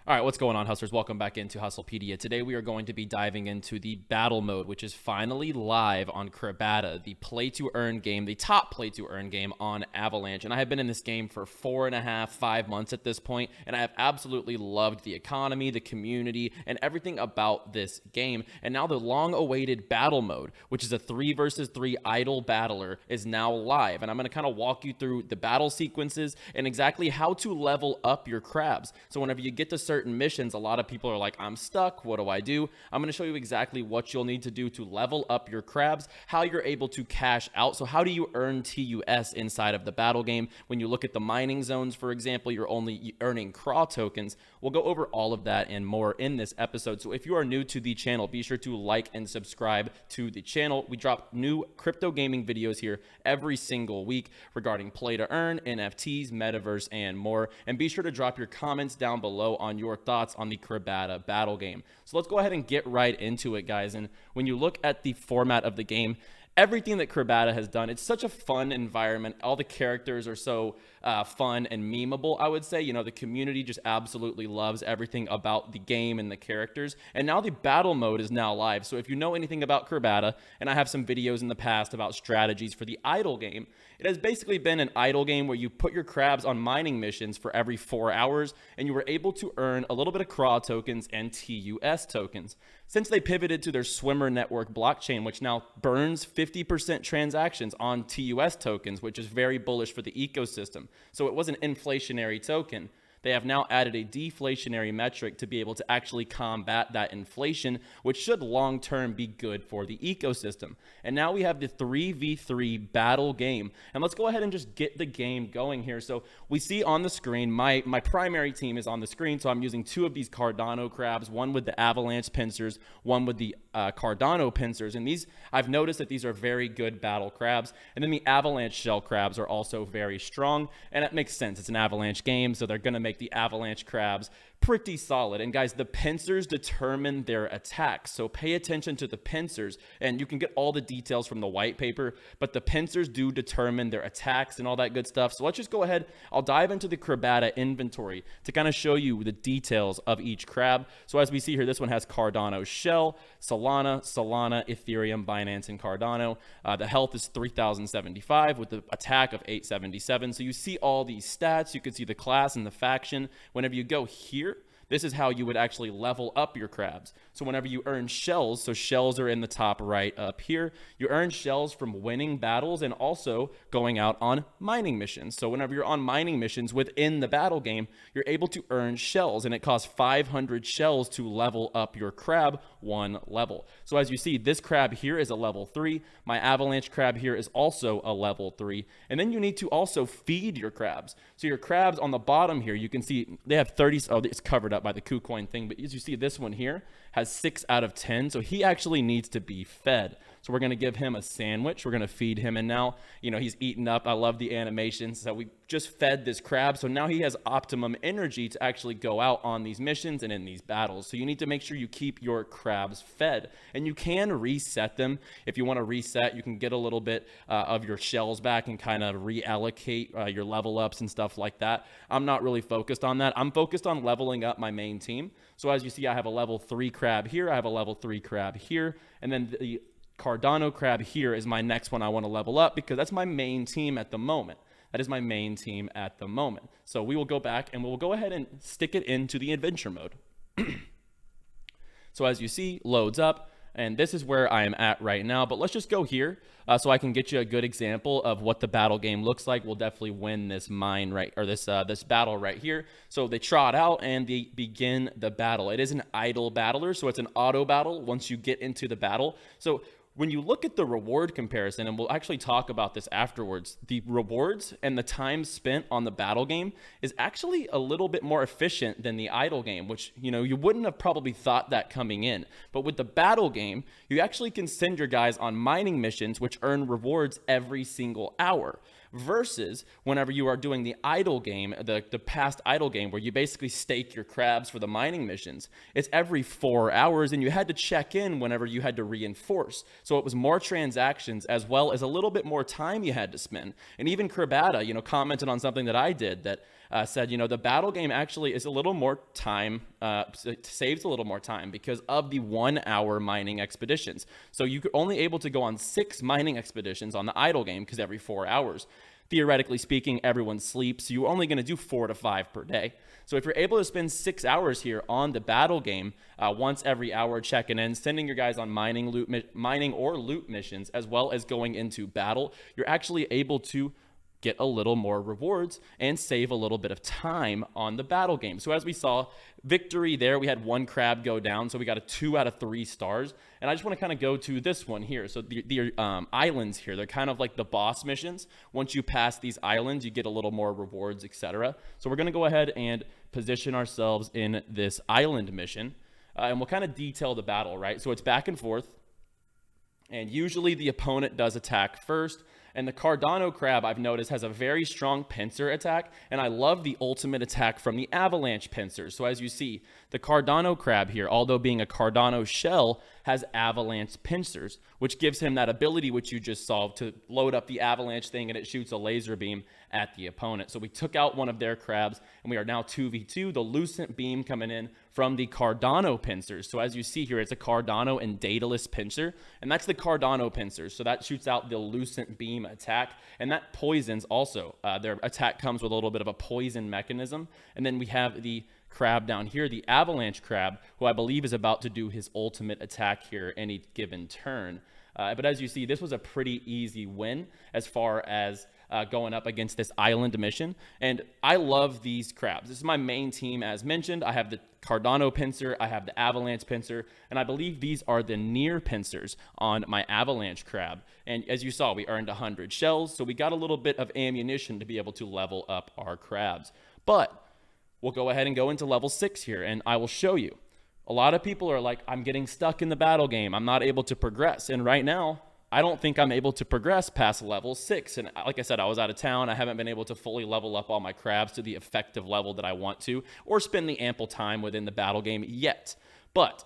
All right, what's going on, Hustlers? Welcome back into Hustlepedia. Today we are going to be diving into the battle mode, which is finally live on Crabada, the play-to-earn game, the top play-to-earn game on Avalanche. And I have been in this game for 4.5, 5 months at this point, and I have absolutely loved the economy, the community, and everything about this game. And now the long-awaited battle mode, which is a 3 versus 3 idle battler, is now live. And I'm going to kind of walk you through the battle sequences and exactly how to level up your crabs. So whenever you get to certain missions, a lot of people are like, I'm stuck, what do I do? I'm going to show you exactly what you'll need to do to level up your crabs, how you're able to cash out. So how do you earn TUS inside of the battle game? When you look at the mining zones, for example, you're only earning craw tokens. We'll go over all of that and more in this episode. So if you are new to the channel, be sure to like and subscribe to the channel. We drop new crypto gaming videos here every single week regarding play to earn, NFTs, Metaverse, and more. And be sure to drop your comments down below on your thoughts on the Crabada Battle Game. So let's go ahead and get right into it, guys. And when you look at the format of the game, everything that Crabada has done, it's such a fun environment. All the characters are so fun and memeable, I would say. You know, the community just absolutely loves everything about the game and the characters. And now the battle mode is now live. So if you know anything about Crabada, and I have some videos in the past about strategies for the idle game, it has basically been an idle game where you put your crabs on mining missions for every 4 hours, and you were able to earn a little bit of craw tokens and TUS tokens. Since they pivoted to their swimmer network blockchain, which now burns 50% transactions on TUS tokens, which is very bullish for the ecosystem. So it was an inflationary token. They have now added a deflationary metric to be able to actually combat that inflation, which should long-term be good for the ecosystem. And now we have the 3v3 battle game. And let's go ahead and just get the game going here. So we see on the screen, my primary team is on the screen. So I'm using 2 of these Cardano crabs, one with the Avalanche pincers, one with the Cardano pincers. And these, I've noticed that these are very good battle crabs. And then the Avalanche shell crabs are also very strong. And that makes sense. It's an Avalanche game, so they're going to make the Avalanche crabs pretty solid. And guys, the pincers determine their attacks, so pay attention to the pincers, and you can get all the details from the white paper, but the pincers do determine their attacks and all that good stuff. So let's just go ahead. I'll dive into the Crabada inventory to kind of show you the details of each crab. So as we see here, this one has Cardano shell, Solana, Ethereum, Binance, and Cardano. The health is 3075 with the attack of 877. So you see all these stats. You can see the class and the faction. Whenever you go here, this is how you would actually level up your crabs. So whenever you earn shells, so shells are in the top right up here, you earn shells from winning battles and also going out on mining missions. So whenever you're on mining missions within the battle game, you're able to earn shells, and it costs 500 shells to level up your crab 1 level. So as you see, this crab here is a level 3. My Avalanche crab here is also a level 3. And then you need to also feed your crabs. So your crabs on the bottom here, you can see they have 30, oh, it's covered up by the KuCoin thing, but as you see, this one here has 6 out of 10, so he actually needs to be fed. So we're going to give him a sandwich, we're going to feed him, and now, you know, he's eaten up. I love the animations. So we just fed this crab, so now he has optimum energy to actually go out on these missions and in these battles. So you need to make sure you keep your crabs fed, and you can reset them. If you want to reset, you can get a little bit of your shells back and kind of reallocate your level ups and stuff like that. I'm not really focused on that. I'm focused on leveling up my main team. So as you see, I have a level 3 crab here, I have a level 3 crab here, and then the Cardano crab here is my next one I want to level up because that's my main team at the moment. That is my main team at the moment. So we will go back and we'll go ahead and stick it into the adventure mode. So as you see, loads up, and this is where I am at right now. But let's just go here so I can get you a good example of what the battle game looks like. We'll definitely win this mine right, or this battle right here. So they trot out and they begin the battle. It is an idle battler, so it's an auto battle once you get into the battle. So when you look at the reward comparison, and we'll actually talk about this afterwards, the rewards and the time spent on the battle game is actually a little bit more efficient than the idle game, which, you know, you wouldn't have probably thought that coming in. But with the battle game, you actually can send your guys on mining missions, which earn rewards every single hour. Versus whenever you are doing the idle game, the past idle game where you basically stake your crabs for the mining missions, it's every 4 hours, and you had to check in whenever you had to reinforce. So it was more transactions as well as a little bit more time you had to spend. And even Crabada, you know, commented on something that I did, that said, you know, the battle game actually is a little more time, saves a little more time because of the 1 hour mining expeditions. So you're only able to go on 6 mining expeditions on the idle game because every 4 hours. Theoretically speaking, everyone sleeps, so you're only going to do 4 to 5 per day. So if you're able to spend 6 hours here on the battle game, once every hour checking in, sending your guys on mining or loot missions, as well as going into battle, you're actually able to get a little more rewards and save a little bit of time on the battle game. So as we saw, victory there, we had 1 crab go down, so we got a 2 out of 3 stars. And I just want to kind of go to this one here. So the islands here, they're kind of like the boss missions. Once you pass these islands, you get a little more rewards, etc. So we're going to go ahead and position ourselves in this island mission, and we'll kind of detail the battle, right? So it's back and forth, and usually the opponent does attack first. And the Cardano crab, I've noticed, has a very strong pincer attack, and I love the ultimate attack from the avalanche pincers. So as you see, the Cardano crab here, although being a Cardano shell, has avalanche pincers, which gives him that ability which you just saw to load up the avalanche thing, and it shoots a laser beam at the opponent. So we took out one of their crabs, and we are now 2v2, the lucent beam coming in from the Cardano pincers. So as you see here, it's a Cardano and Daedalus pincer, and that's the Cardano pincers. So that shoots out the lucent beam attack, and that poisons also. Their attack comes with a little bit of a poison mechanism. And then we have the crab down here, the avalanche crab, who I believe is about to do his ultimate attack here any given turn. But as you see, this was a pretty easy win as far as going up against this island mission. And I love these crabs. This is my main team, as mentioned. I have the Cardano pincer, I have the avalanche pincer, and I believe these are the near pincers on my avalanche crab. And as you saw, we earned 100 shells, so we got a little bit of ammunition to be able to level up our crabs. But we'll go ahead and go into level 6 here, and I will show you. A lot of people are like, I'm getting stuck in the battle game, I'm not able to progress. And right now, I don't think I'm able to progress past level 6. And like I said, I was out of town. I haven't been able to fully level up all my crabs to the effective level that I want to, or spend the ample time within the battle game yet. But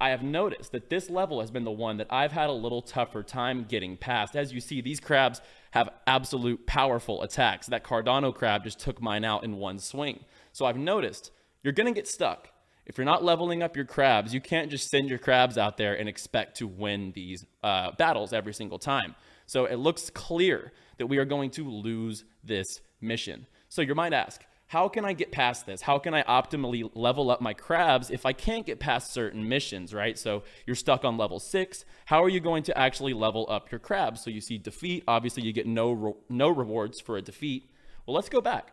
I have noticed that this level has been the one that I've had a little tougher time getting past. As you see, these crabs have absolute powerful attacks. That Cardano crab just took mine out in one swing. So I've noticed you're going to get stuck. If you're not leveling up your crabs, you can't just send your crabs out there and expect to win these battles every single time. So it looks clear that we are going to lose this mission. So you might ask, how can I get past this? How can I optimally level up my crabs if I can't get past certain missions, right? So you're stuck on level 6. How are you going to actually level up your crabs? So you see defeat. Obviously, you get no rewards for a defeat. Well, let's go back.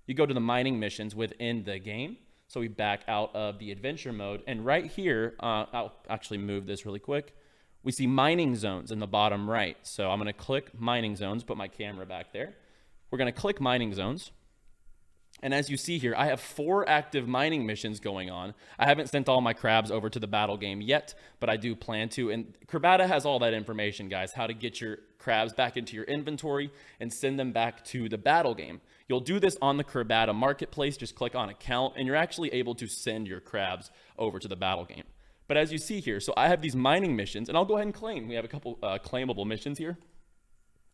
You go to the mining missions within the game. So we back out of the adventure mode, and right here, I'll actually move this really quick. We see mining zones in the bottom right. So I'm going to click mining zones, put my camera back there. We're going to click mining zones. And as you see here, I have 4 active mining missions going on. I haven't sent all my crabs over to the battle game yet, but I do plan to. And Crabada has all that information, guys, how to get your crabs back into your inventory and send them back to the battle game. You'll do this on the Crabada marketplace. Just click on account, and you're actually able to send your crabs over to the battle game. But as you see here, so I have these mining missions, and I'll go ahead and claim. We have a couple claimable missions here.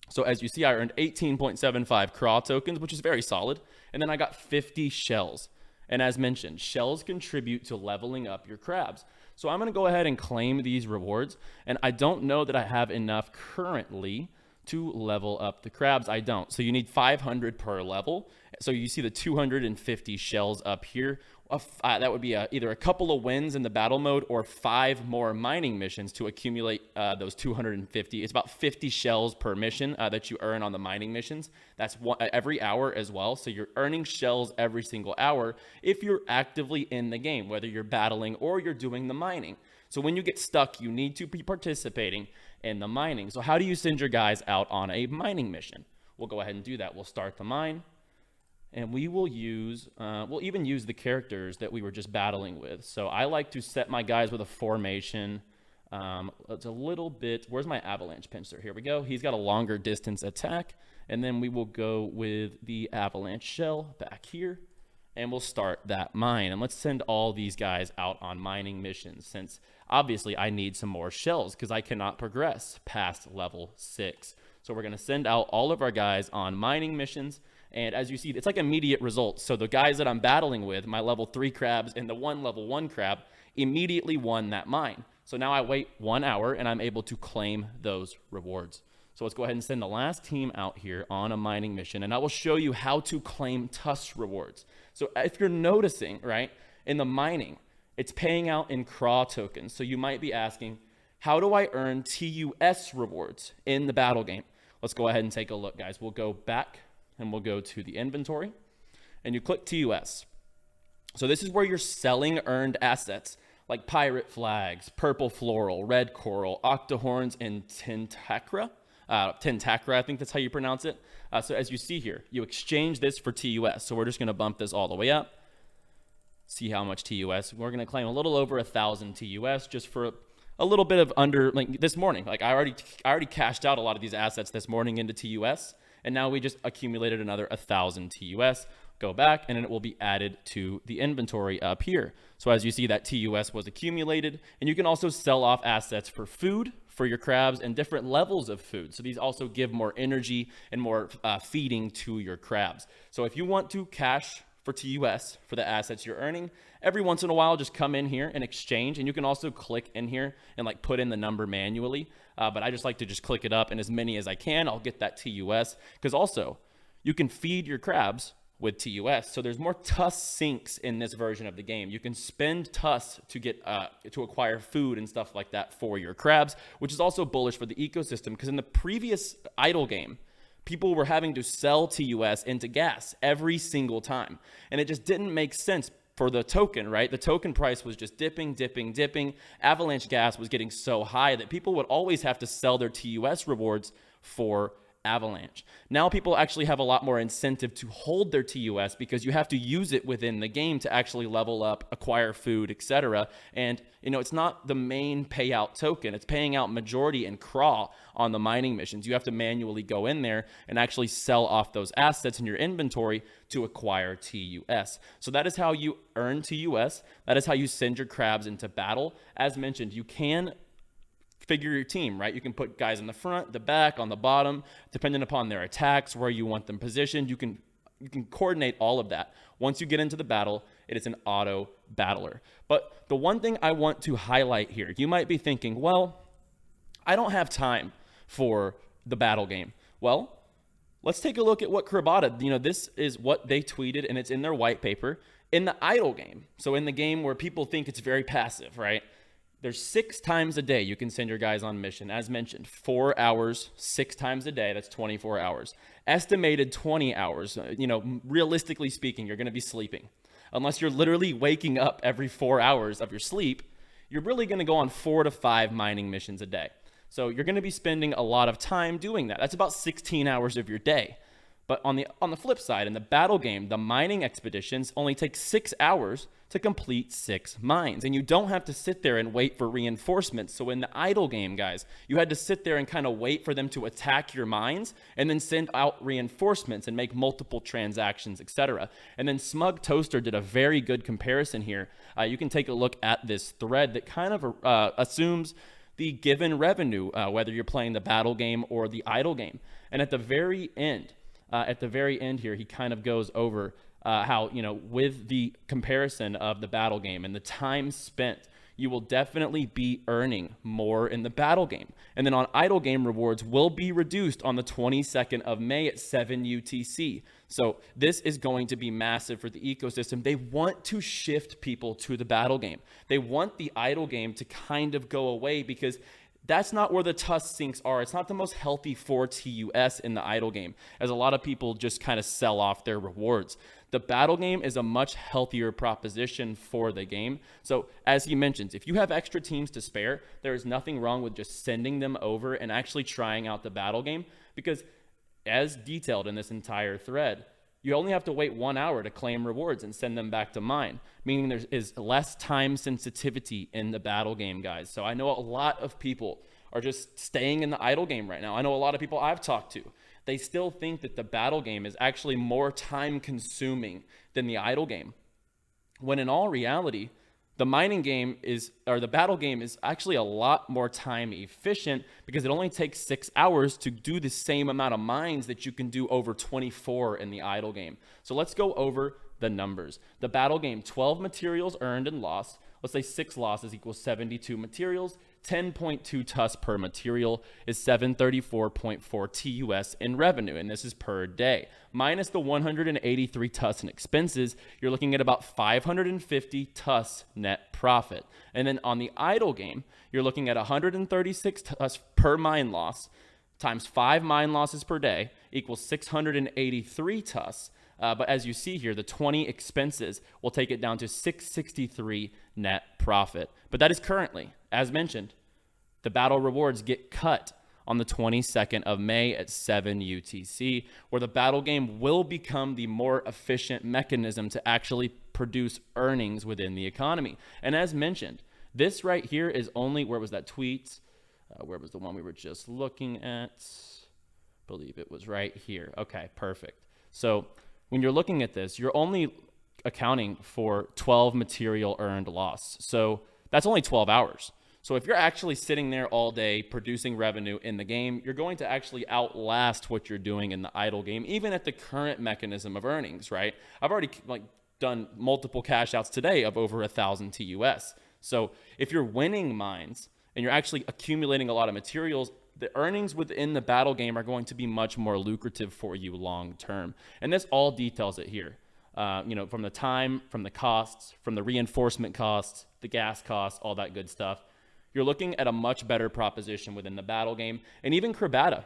So as you see, I earned 18.75 craw tokens, which is very solid. And then I got 50 shells. And as mentioned, shells contribute to leveling up your crabs. So I'm going to go ahead and claim these rewards. And I don't know that I have enough currently to level up the crabs. I don't. So you need 500 per level. So you see the 250 shells up here. That would be either a couple of wins in the battle mode or 5 more mining missions to accumulate those 250. It's about 50 shells per mission that you earn on the mining missions. That's every hour as well. So you're earning shells every single hour if you're actively in the game, whether you're battling or you're doing the mining. So when you get stuck, you need to be participating in the mining. So how do you send your guys out on a mining mission? We'll go ahead and do that. We'll start the mine. And we will use, we'll even use the characters that we were just battling with. So I like to set my guys with a formation. It's a little bit, where's my avalanche pincer? Here we go. He's got a longer distance attack. And then we will go with the avalanche shell back here. And we'll start that mine. And let's send all these guys out on mining missions, since obviously I need some more shells because I cannot progress past level 6. So we're going to send out all of our guys on mining missions. And as you see, it's like immediate results. So the guys that I'm battling with, my level 3 crabs and the one level 1 crab, immediately won that mine. So now I wait 1 hour and I'm able to claim those rewards. So let's go ahead and send the last team out here on a mining mission, and I will show you how to claim TUS rewards. So if you're noticing, right, in the mining, it's paying out in CRA tokens. So you might be asking, how do I earn TUS rewards in the battle game? Let's go ahead and take a look, guys. We'll go back and we'll go to the inventory and you click TUS. So this is where you're selling earned assets like pirate flags, purple floral, red coral, octahorns, and tentacra. Tentacra, I think that's how you pronounce it. So as you see here, you exchange this for TUS. So we're just going to bump this all the way up. See how much TUS. We're going to claim a little over 1,000 TUS just for a little bit of under, like this morning. Like I already cashed out a lot of these assets this morning into TUS, and now we just accumulated another 1,000 TUS. Go back and it will be added to the inventory up here. So as you see, that TUS was accumulated, and you can also sell off assets for food for your crabs and different levels of food. So these also give more energy and more feeding to your crabs. So if you want to cash for TUS for the assets you're earning, every once in a while, just come in here and exchange. And you can also click in here and like put in the number manually. But I just like to just click it up, and as many as I can, I'll get that TUS, because also you can feed your crabs with TUS. So there's more TUS sinks in this version of the game. You can spend TUS to get to acquire food and stuff like that for your crabs, which is also bullish for the ecosystem, because in the previous idle game, people were having to sell TUS into gas every single time, and it just didn't make sense for the token, right? The token price was just dipping. Avalanche gas was getting so high that people would always have to sell their TUS rewards for Avalanche. Now people actually have a lot more incentive to hold their TUS, because you have to use it within the game to actually level up, acquire food, etc. And you know, it's not the main payout token. It's paying out majority in CRA on the mining missions. You have to manually go in there and actually sell off those assets in your inventory to acquire TUS. So that is how you earn TUS. That is how you send your crabs into battle. As mentioned, you can figure your team, right? You can put guys in the front, the back, on the bottom, depending upon their attacks, where you want them positioned. You can coordinate all of that. Once you get into the battle, it is an auto battler. But the one thing I want to highlight here, you might be thinking, well, I don't have time for the battle game. Well, let's take a look at what Crabada, this is what they tweeted, and it's in their white paper. In the idle game, so in the game where people think it's very passive, right? There's 6 times a day you can send your guys on mission. As mentioned, 4 hours, 6 times a day, that's 24 hours. Estimated 20 hours, realistically speaking, you're going to be sleeping. Unless you're literally waking up every 4 hours of your sleep, you're really going to go on 4 to 5 mining missions a day. So you're going to be spending a lot of time doing that. That's about 16 hours of your day. But on the flip side, in the battle game, the mining expeditions only take 6 hours to complete 6 mines. And you don't have to sit there and wait for reinforcements. So in the idle game, guys, you had to sit there and kind of wait for them to attack your mines and then send out reinforcements and make multiple transactions, etc. And then Smug Toaster did a very good comparison here. You can take a look at this thread that kind of assumes the given revenue, whether you're playing the battle game or the idle game. And at the very end here, he kind of goes over how, with the comparison of the battle game and the time spent, you will definitely be earning more in the battle game. And then on idle game, rewards will be reduced on the 22nd of May at 7 UTC. So this is going to be massive for the ecosystem. They want to shift people to the battle game. They want the idle game to kind of go away, because that's not where the TUS sinks are. It's not the most healthy for TUS in the idle game, as a lot of people just kind of sell off their rewards. The battle game is a much healthier proposition for the game. So as he mentions, if you have extra teams to spare, there is nothing wrong with just sending them over and actually trying out the battle game, because as detailed in this entire thread, you only have to wait 1 hour to claim rewards and send them back to mine, meaning there is less time sensitivity in the battle game, guys. So I know a lot of people are just staying in the idle game right now. I know a lot of people I've talked to, they still think that the battle game is actually more time consuming than the idle game, when in all reality, The mining game is, or the battle game is actually a lot more time efficient because it only takes 6 hours to do the same amount of mines that you can do over 24 in the idle game. So let's go over the numbers. The battle game, 12 materials earned and lost. Let's say 6 losses equals 72 materials. 10.2 TUS per material is 734.4 TUS in revenue, and this is per day. Minus the 183 TUS in expenses, you're looking at about 550 TUS net profit. And then on the idle game, you're looking at 136 TUS per mine loss times 5 mine losses per day equals 683 TUS. But as you see here, the 20 expenses will take it down to 663 net profit. But that is currently, as mentioned, the battle rewards get cut on the 22nd of May at 7 UTC, where the battle game will become the more efficient mechanism to actually produce earnings within the economy. And as mentioned, this right here is only, where was that tweet? Where was the one we were just looking at? I believe it was right here. Okay, perfect. So when you're looking at this, you're only accounting for 12 material earned loss. So that's only 12 hours. So if you're actually sitting there all day producing revenue in the game, you're going to actually outlast what you're doing in the idle game, even at the current mechanism of earnings, right? I've already done multiple cash outs today of over 1,000 TUS. So if you're winning mines and you're actually accumulating a lot of materials, the earnings within the battle game are going to be much more lucrative for you long term. And this all details it here. From the time, from the costs, from the reinforcement costs, the gas costs, all that good stuff. You're looking at a much better proposition within the battle game. And even Crabada,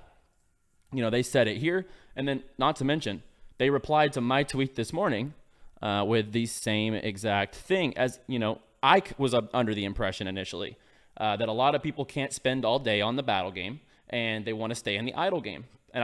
they said it here. And then not to mention, they replied to my tweet this morning with the same exact thing. As I was under the impression initially that a lot of people can't spend all day on the battle game and they want to stay in the idle game. And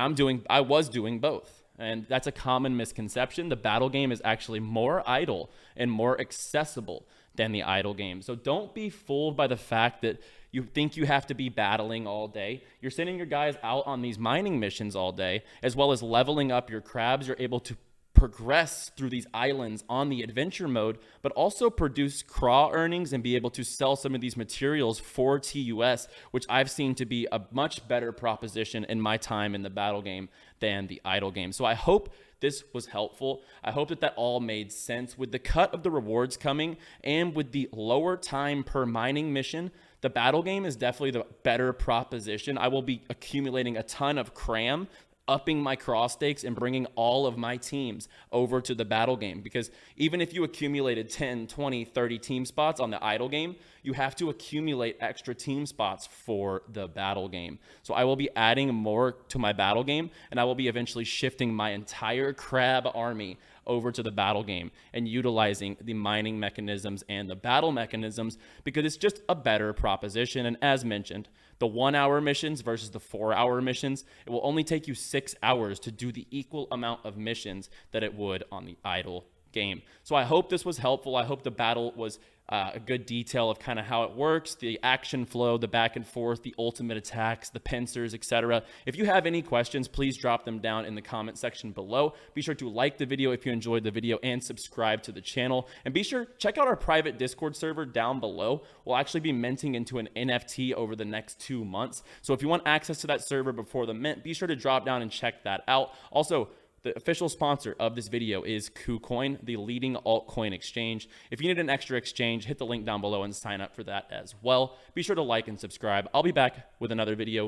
I was doing both. And that's a common misconception. The battle game is actually more idle and more accessible than the idle game. So don't be fooled by the fact that you think you have to be battling all day. You're sending your guys out on these mining missions all day, as well as leveling up your crabs. You're able to progress through these islands on the adventure mode, but also produce craw earnings and be able to sell some of these materials for TUS, which I've seen to be a much better proposition in my time in the battle game than the idle game. So I hope this was helpful. I hope that all made sense. With the cut of the rewards coming and with the lower time per mining mission, the battle game is definitely the better proposition. I will be accumulating a ton of cram, upping my cross stakes and bringing all of my teams over to the battle game, because even if you accumulated 10, 20, 30 team spots on the idle game, you have to accumulate extra team spots for the battle game. So I will be adding more to my battle game, and I will be eventually shifting my entire crab army over to the battle game and utilizing the mining mechanisms and the battle mechanisms, because it's just a better proposition. And as mentioned, the 1 hour missions versus the 4 hour missions, it will only take you 6 hours to do the equal amount of missions that it would on the idle game. So I hope this was helpful. I hope the battle was a good detail of kind of how it works, the action flow, the back and forth, the ultimate attacks, the pincers, etc. If you have any questions, please drop them down in the comment section below. Be sure to like the video if you enjoyed the video and subscribe to the channel. And be sure, check out our private Discord server down below. We'll actually be minting into an NFT over the next 2 months. So if you want access to that server before the mint, be sure to drop down and check that out. Also, the official sponsor of this video is KuCoin, the leading altcoin exchange. If you need an extra exchange, hit the link down below and sign up for that as well. Be sure to like and subscribe. I'll be back with another video